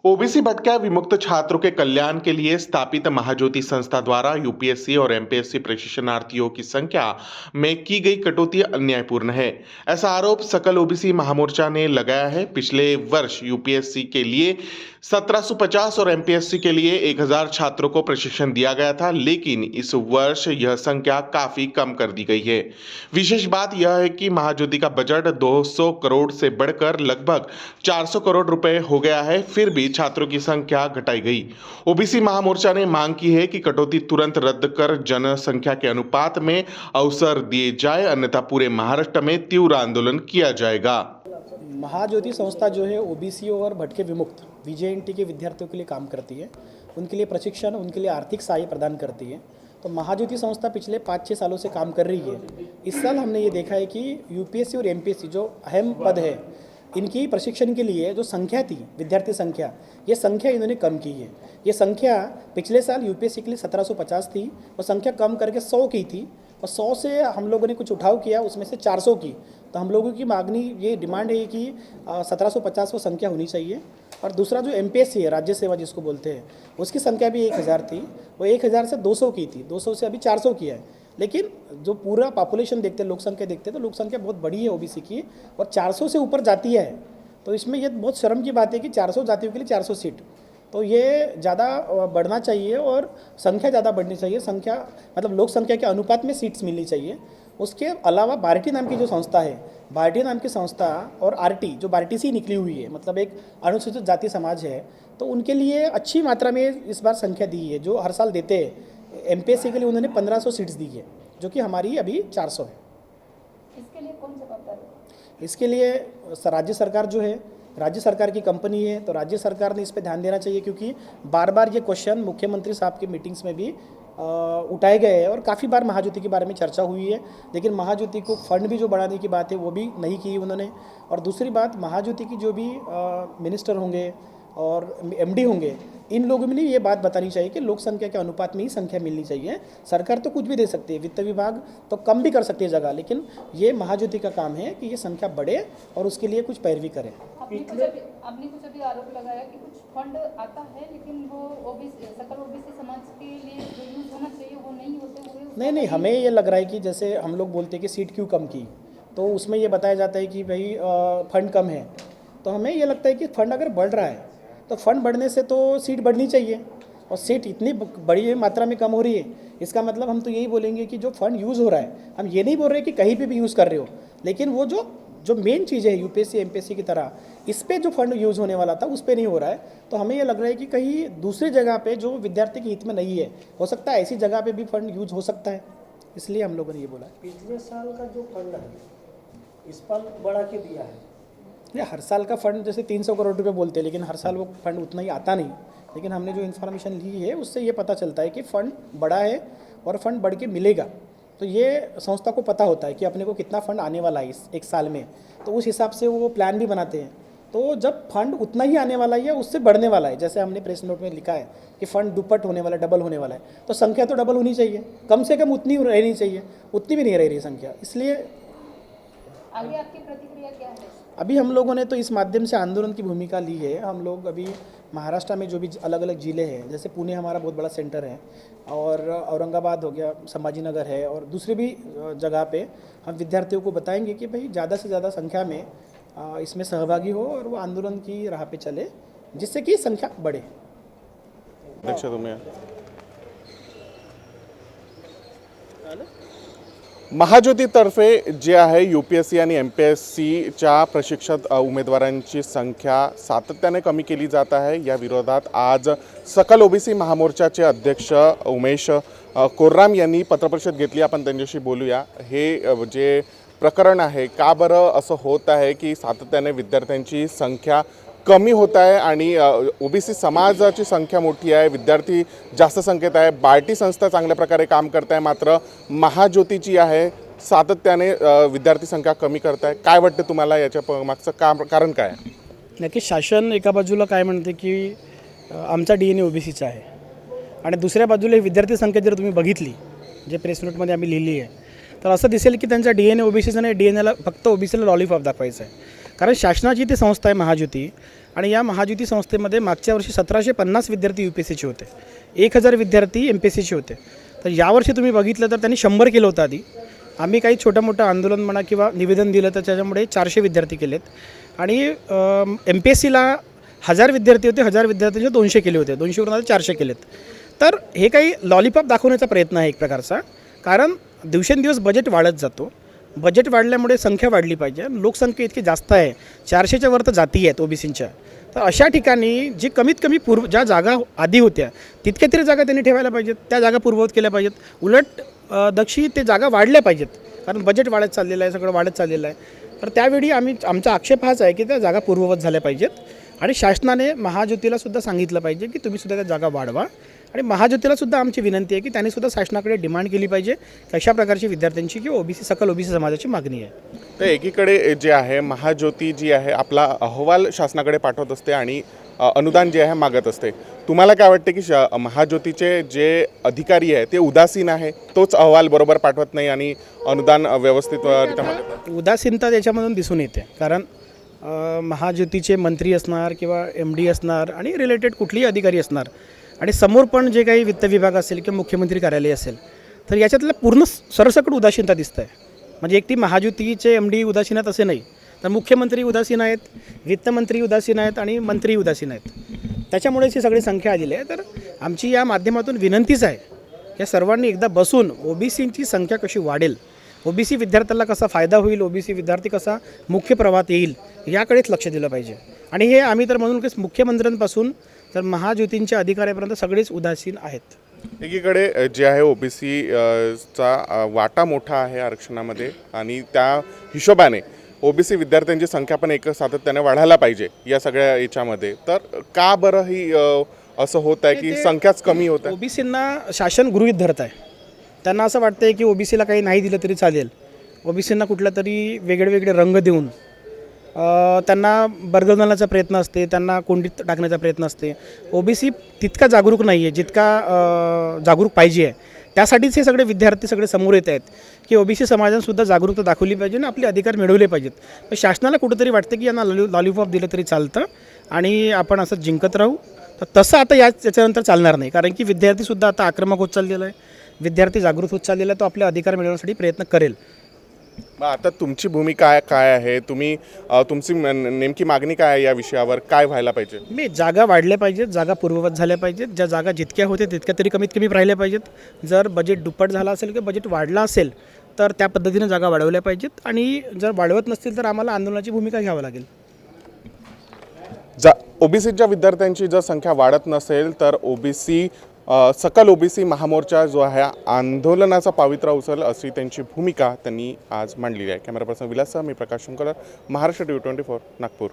OBC भटक्या विमुक्त छात्रों के कल्याण के लिए स्थापित महाज्योति संस्था द्वारा यूपीएससी और एमपीएससी प्रशिक्षणार्थियों की संख्या में की गई कटौती अन्यायपूर्ण है। ऐसा आरोप सकल ओबीसी महामोर्चा ने लगाया है। पिछले वर्ष यूपीएससी के लिए 1750 और एमपीएससी के लिए 1000 छात्रों को प्रशिक्षण दिया गया था, लेकिन इस वर्ष यह संख्या काफी कम कर दी गई है। विशेष बात यह है कि महाज्योति का बजट 200 करोड़ से बढ़कर लगभग 400 करोड़ रुपए हो गया है, फिर भी छात्रों की संख्या घटाई गई। ओबीसी महामोर्चा ने मांग की है कि कटौती तुरंत रद्द कर जनसंख्या के अनुपात में अवसर दिए जाए, अन्यथा पूरे महाराष्ट्र में तीव्र आंदोलन किया जाएगा। महाज्योति संस्था जो है ओबीसी और भटके विमुक्त वीजेएनटी के विद्यार्थियों के लिए काम करती है। उनके लिए प्रशिक्षण, उनके लिए आर्थिक सहायता प्रदान करती है। तो महाज्योति संस्था पिछले 5-6 सालों से काम कर रही है। इस साल हमने ये देखा है कि यूपीएससी और एमपीएससी जो अहम पद है, इनकी प्रशिक्षण के लिए जो संख्या थी, विद्यार्थी संख्या, ये संख्या इन्होंने कम की है। ये संख्या पिछले साल यूपीएससी के लिए 1750 थी, वो संख्या कम करके 100 की थी, और 100 से हम लोगों ने कुछ उठाव किया, उसमें से 400 की। तो हम लोगों की मांगनी ये डिमांड है कि 1750 वो संख्या होनी चाहिए। और दूसरा जो एमपीएससी है, राज्य सेवा जिसको बोलते हैं, उसकी संख्या भी 1000 थी, वो 1000 से 200 की थी, 200 से अभी 400 किया है। लेकिन जो पूरा पॉपुलेशन देखते हैं, लोक संख्या देखते हैं, तो लोक संख्या बहुत बड़ी है ओबीसी की, और 400 से ऊपर जाती है। तो इसमें ये बहुत शर्म की बात है कि 400 जातियों के लिए 400 सीट, तो ये ज़्यादा बढ़ना चाहिए और संख्या ज़्यादा बढ़नी चाहिए। संख्या मतलब लोक संख्या के अनुपात में सीट्स मिलनी चाहिए। उसके अलावा बार्टी नाम की जो संस्था है, बार्टी नाम की संस्था और आरटी जो बार्टी से निकली हुई है, मतलब एक अनुसूचित जाति समाज है, तो उनके लिए अच्छी मात्रा में इस बार संख्या दी है, जो हर साल देते हैं। एमपीएससी के लिए उन्होंने 1500 सीट्स दी है, जो कि हमारी अभी 400 है। इसके लिए कौन जवाबदार है? इसके लिए राज्य सरकार जो है, राज्य सरकार की कंपनी है, तो राज्य सरकार ने इस पर ध्यान देना चाहिए, क्योंकि बार बार ये क्वेश्चन मुख्यमंत्री साहब की मीटिंग्स में भी उठाए गए हैं और काफ़ी बार महाज्योति के बारे में चर्चा हुई है। लेकिन महाज्योति को फंड भी जो बढ़ाने की बात है वो भी नहीं की उन्होंने। और दूसरी बात, महाज्योति की जो भी मिनिस्टर होंगे और एमडी होंगे, इन लोगों में ये बात बतानी चाहिए कि लोक संख्या के अनुपात में ही संख्या मिलनी चाहिए। सरकार तो कुछ भी दे सकती है, वित्त विभाग तो कम भी कर सकती है जगह, लेकिन ये महाज्योति का काम है कि ये संख्या बढ़े और उसके लिए कुछ पैरवी करें। आपने कुछ अभी आरोप लगाया कि कुछ फंड आता है, लेकिन वो ओबीसी सकल ओबीसी समाज के लिए जो यूज होना चाहिए वो नहीं होते। नहीं, हमें ये लग रहा है कि जैसे हम लोग बोलते हैं कि सीट क्यों कम की, तो उसमें ये बताया जाता है कि भाई फंड कम है। तो हमें ये लगता है कि फंड अगर बढ़ रहा है तो फंड बढ़ने से तो सीट बढ़नी चाहिए, और सीट इतनी बड़ी मात्रा में कम हो रही है, इसका मतलब हम तो यही बोलेंगे कि जो फंड यूज़ हो रहा है, हम ये नहीं बोल रहे कि कहीं पे भी यूज़ कर रहे हो, लेकिन वो जो मेन चीज़ है यूपीएससी एमपीएससी की तरह, इस पे जो फंड यूज़ होने वाला था उस पे नहीं हो रहा है। तो हमें ये लग रहा है कि कहीं दूसरी जगह पे जो विद्यार्थी के हित में नहीं है, हो सकता है ऐसी जगह पे भी फंड यूज हो सकता है, इसलिए हम लोगों ने ये बोला। पिछले साल का जो फंड है इस पर बढ़ा के दिया है। ये हर साल का फंड जैसे 300 करोड़ रुपए बोलते हैं, लेकिन हर साल वो फंड उतना ही आता नहीं। लेकिन हमने जो इन्फॉर्मेशन ली है उससे ये पता चलता है कि फ़ंड बढ़ा है और फंड बढ़ के मिलेगा। तो ये संस्था को पता होता है कि अपने को कितना फ़ंड आने वाला है इस एक साल में, तो उस हिसाब से वो प्लान भी बनाते हैं। तो जब फंड उतना ही आने वाला है या उससे बढ़ने वाला है, जैसे हमने प्रेस नोट में लिखा है कि फ़ंड दुपट होने वाला है, डबल होने वाला है, तो संख्या तो डबल होनी चाहिए, कम से कम उतनी रहनी चाहिए। उतनी भी नहीं रह रही संख्या, इसलिए आगे आपकी प्रतिक्रिया क्या है? अभी हम लोगों ने तो इस माध्यम से आंदोलन की भूमिका ली है। हम लोग अभी महाराष्ट्र में जो भी अलग अलग ज़िले हैं, जैसे पुणे हमारा बहुत बड़ा सेंटर है, और औरंगाबाद हो गया, संभाजी नगर है, और दूसरी भी जगह पे हम विद्यार्थियों को बताएंगे कि भाई ज़्यादा से ज़्यादा संख्या में इसमें सहभागी हो और वो आंदोलन की राह पे चले, जिससे कि संख्या बढ़े। महाज्योतीतर्फे जे आहे यूपीएससी आणि एमपीएससीच्या प्रशिक्षित उमेदवारांची संख्या सातत्याने कमी केली जात आहे। या विरोधात आज सकल ओबीसी महामोर्चाचे अध्यक्ष उमेश कोर्राम यांनी पत्रपरिषद घेतली। आपण त्यांच्याशी बोलूया। हे जे प्रकरण आहे, का बरं असं होत आहे की सातत्याने विद्यार्थ्यांची संख्या कमी होत आहे आणि ओबीसी समाजाची संख्या मोठी आहे, विद्यार्थी जास्त संख्येत आहे, बार्टी संस्था चांगल्या प्रकारे काम करत आहे, मात्र महाज्योतीची आहे सातत्याने विद्यार्थी संख्या कमी करत आहे। काय वाटतं तुम्हाला याच्या मागचं कारण काय आहे? नक्की शासन एका बाजूला काय म्हणते की आमचा DNA ओबीसीचा आहे, आणि दुसऱ्या बाजूला विद्यार्थी संख्या जर तुम्ही बघितली, जे प्रेस नोटमध्ये आम्ही लिहिली आहे, तर असं दिसेल की त्यांचा DNA ओबीसीचा नाही, DNAला फक्त ओबीसीला लॉलीपॉप दाखवायचं आहे। कारण शासनाची ती संस्था आहे महाज्योती, आणि या महाज्योती संस्थेमध्ये मागच्या वर्षी 1750 विद्यार्थी UPSCचे होते, 1000 विद्यार्थी MPSCचे होते. तर यावर्षी तुम्ही बघितलं तर त्यांनी 100 केलं होतं आधी. आम्ही काही छोटं मोठं आंदोलन म्हणा किंवा निवेदन दिलं तर त्याच्यामुळे 400 विद्यार्थी केलेत. आणि MPSCला 1000 विद्यार्थी होते, 1000 विद्यार्थ्यांचे 200 केले होते, 200वरून आता 400 केलेत. तर हे काही लॉलीपॉप दाखवण्याचा प्रयत्न आहे एक प्रकारचा. कारण दिवसेंदिवस बजेट वाढत जातो. बजेट वाढल्यामुळे संख्या वाढली पाहिजे. लोकसंख्या इतकी जास्त आहे, 400च्या वर तर जाती आहेत OBCच्या. तर अशा ठिकाणी जी कमीत कमी ज्या जागा आधी होत्या तितक्या तरी जागा त्यांनी ठेवायला पाहिजेत, त्या जागा पूर्ववत केल्या पाहिजेत. उलट दक्षी ते जागा वाढल्या पाहिजेत, कारण बजेट वाढत चाललेलं आहे, सगळं वाढत चाललेलं आहे. तर त्यावेळी आमचा आक्षेप हाच आहे की त्या जागा पूर्ववत झाल्या पाहिजेत. आणि शासनाने महाज्योतीला सुद्धा सांगितलं पाहिजे की तुम्ही सुद्धा त्या जागा वाढवा. आणि महाज्योतीला सुद्धा आमची विनंती आहे की त्यांनी सुद्धा शासनाकडे डिमांड केली पाहिजे की अशा प्रकारची विद्यार्थ्यांची किंवा सकल OBC समाजाची मागणी आहे. तर एकीकडे जे आहे महाज्योती जी आहे आपला अहवाल शासनाकडे पाठवत असते आणि अनुदान जे आहे मागत असते. तुम्हाला काय वाटते की महाज्योतीचे जे अधिकारी आहे ते उदासीन आहे, तोच अहवाल बरोबर पाठवत नाही आणि अनुदान व्यवस्थितरित्या मागत नाही? उदासीनता त्याच्यामधून दिसून येते. कारण महाज्योतीचे मंत्री असणार किंवा MD असणार आणि रिलेटेड कुठलेही अधिकारी असणार, आणि समोर पण जे काही वित्त विभाग असेल किंवा मुख्यमंत्री कार्यालय असेल, तर याच्यातलं पूर्ण सरसकट उदासीनता दिसतं आहे. म्हणजे एक ती महाज्योतीचे MD उदासीन आहेत असे नाही, तर मुख्यमंत्री उदासीन आहेत, वित्तमंत्री उदासीन आहेत आणि मंत्री उदासीन आहेत. त्याच्यामुळेच ही सगळी संख्या आलेली आहे. तर आमची या माध्यमातून विनंतीच आहे या सर्वांनी एकदा बसून OBCची संख्या कशी वाढेल, OBC विद्यार्थ्याला कसा फायदा होईल, OBC विद्यार्थी कसा मुख्य प्रवाहात येईल याकडेच लक्ष दिलं पाहिजे. आणि हे आम्ही तर म्हणून की मुख्यमंत्र्यांपासून तर महाज्योतींच्या अधिकाऱ्यापर्यंत सगळेच उदासीन आहेत. एकीकडे जे आहे OBC चा वाटा मोठा आहे आरक्षणामध्ये, आणि त्या हिशोबाने OBC विद्यार्थ्यांची संख्या पण एक सातत्याने वाढायला पाहिजे या सगळ्या याच्यामध्ये. तर का बरं ही असं होत आहे की संख्याच कमी होत आहे? OBCंना शासन गृहीत धरत आहे. त्यांना असं वाटतं आहे की OBCला काही नाही दिलं तरी चालेल. OBCंना कुठला तरी वेगळे रंग देऊन त्यांना बरगवण्याचा प्रयत्न असते, त्यांना कोंडीत टाकण्याचा प्रयत्न असते. OBC तितका जागरूक नाही आहे जितका जागरूक पाहिजे आहे. त्यासाठीच हे सगळे विद्यार्थी सगळे समोर येत आहेत की OBC समाजानेसुद्धा जागरूकता दाखवली पाहिजे आणि आपले अधिकार मिळवले पाहिजेत. पण शासनाला कुठंतरी वाटतं की यांना लॉलीपॉप दिलं तरी चालतं आणि आपण असं जिंकत राहू. तर तसं आता याच्यानंतर चालणार नाही, कारण की विद्यार्थीसुद्धा आता आक्रमक होत चाललेला आहे, विद्यार्थी जागृत होत चाललेला आहे. तो आपले अधिकार मिळवण्यासाठी प्रयत्न करेल. मग आता तुमची भूमिका काय आहे? तुमची नेमकी मागणी काय आहे या विषयावर? काय व्हायला पाहिजे? जागा वाढल्या पाहिजेत, जागा पूर्ववत झाल्या पाहिजेत. ज्या जागा जितक्या होत्या तितक्या तरी कमीत कमी राहिल्या पाहिजेत. जर बजेट दुप्पट झाला असेल किंवा बजेट वाढला असेल तर त्या पद्धतीने जागा वाढवल्या पाहिजेत. आणि जर वाढवत नसतील तर आम्हाला आंदोलनाची भूमिका घ्यावी लागेल. OBCच्या विद्यार्थ्यांची जर संख्या वाढत नसेल तर सकल OBC महामोर्चा जो आहे आंदोलनाचा पावित्रा उचल अशी त्यांची भूमिका त्यांनी आज मांडलेली आहे. कॅमेरा पर्सन विलाससह मी प्रकाश शंकर, महाराष्ट्र TV 24 नागपूर.